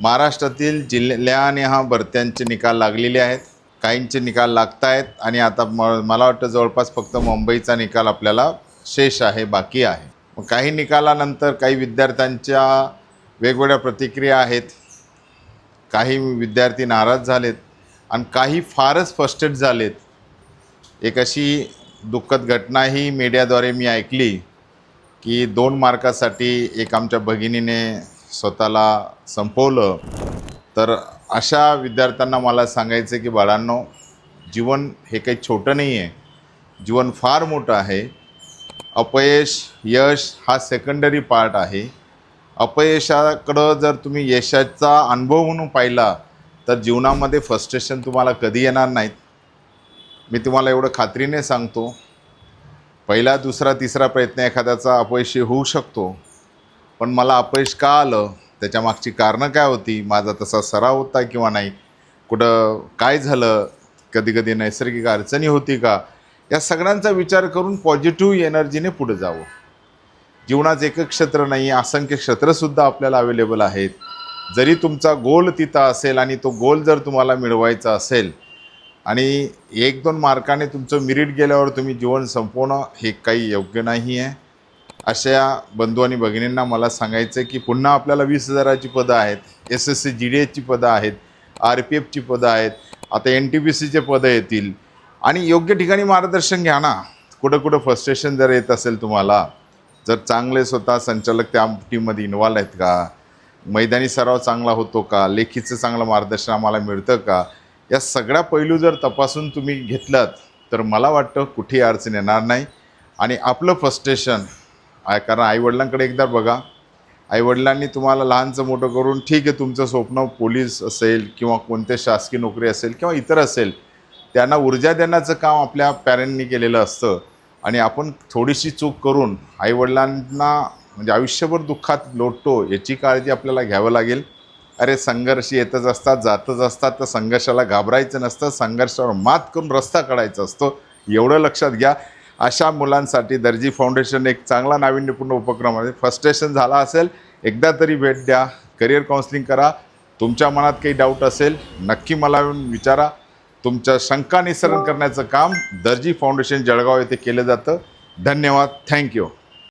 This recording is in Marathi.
महाराष्ट्रातील जिल्ह्याने हा भरत्यांचे निकाल लागलेले आहेत, काहींचे निकाल लागत आहेत आणि आता मला वाटतं जवळपास फक्त मुंबईचा निकाल आपल्याला शेष आहे, बाकी आहे. मग काही निकालानंतर काही विद्यार्थ्यांच्या वेगवेगळ्या प्रतिक्रिया आहेत. काही विद्यार्थी नाराज झालेत आणि काही फारच फ्रस्ट्रेट झालेत. एक अशी दुःखद घटनाही मीडियाद्वारे मी ऐकली की 2 मार्कासाठी एक आमच्या भगिनीने स्वतःला संपवलं. तर अशा विद्यार्थ्यांना मला सांगायचं की बाळांनो, जीवन हे काही छोटं नाही आहे, जीवन फार मोठं आहे. अपयश यश हा सेकंडरी पार्ट आहे. अपयशाकडं जर तुम्ही यशाचा अनुभव म्हणून पाहिला तर जीवनामध्ये फ्रस्ट्रेशन तुम्हाला कधी येणार नाहीत. मी तुम्हाला एवढं खात्रीने सांगतो. पहिला दुसरा तिसरा प्रयत्न एखाद्याचा अपयशी होऊ शकतो, पण मला अपयश का आलं, त्याच्यामागची कारणं काय होती, माझा तसा सराव होता किंवा नाही, कुठं काय झालं, कधी कधी नैसर्गिक अडचणी होती का, या सगळ्यांचा विचार करून पॉझिटिव्ह एनर्जीने पुढे जावं. जीवनाचं एकच क्षेत्र नाही, असंख्य क्षेत्रसुद्धा आपल्याला अवेलेबल आहेत. जरी तुमचा गोल तिथं असेल आणि तो गोल जर तुम्हाला मिळवायचा असेल आणि 1-2 मार्काने तुमचं मेरिट गेल्यावर तुम्ही जीवन संपवणं हे काही योग्य नाही आहे. अशा बंधू आणि भगिनींना मला सांगायचं आहे की पुन्हा आपल्याला 20,000ची पदं आहेत, SSC GDSची पदं आहेत, RPFची पदं आहेत, आता NTPCचे पदं येतील आणि योग्य ठिकाणी मार्गदर्शन घ्या ना. कुठं फ्रस्ट्रेशन जर येत असेल तुम्हाला, जर चांगले स्वतः संचालक त्या टीममध्ये इन्व्हॉल्व आहेत का, मैदानी सराव चांगला होतो का, लेखीचं चांगलं मार्गदर्शन आम्हाला मिळतं का, या सगळ्या पैलू जर तपासून तुम्ही घेतलात तर मला वाटतं कुठेही अडचण येणार नाही. आणि आपलं फ्रस्ट्रेशन कारण आईवडिलांकडे एकदा बघा. आईवडिलांनी तुम्हाला लहानचं मोठं करून ठीक आहे, तुमचं स्वप्न पोलीस असेल किंवा कोणते शासकीय नोकरी असेल किंवा इतर असेल, त्यांना ऊर्जा देण्याचं काम आपल्या पॅरेंटनी केलेलं असतं. आणि आपण थोडीशी चूक करून आईवडिलांना म्हणजे आयुष्यभर दुःखात लोटतो, याची काळजी आपल्याला घ्यावं लागेल. अरे संघर्ष येतच असतात, जातच असतात, तर संघर्षाला घाबरायचं नसतं, संघर्षावर मात करून रस्ता काढायचा असतो, एवढं लक्षात घ्या. अशा मुलांसाठी दर्जी फाउंडेशन एक चांगला नाविन्यपूर्ण उपक्रम आहे. फ्रस्ट्रेशन झाला असेल एकदा तरी भेट द्या, करिअर काउन्सिलिंग करा. तुमच्या मनात काही डाऊट असेल नक्की मला येऊन विचारा. तुमच्या शंका निवारण करण्याचं काम दर्जी फाउंडेशन जळगाव येथे केलं जातं. धन्यवाद. थँक्यू.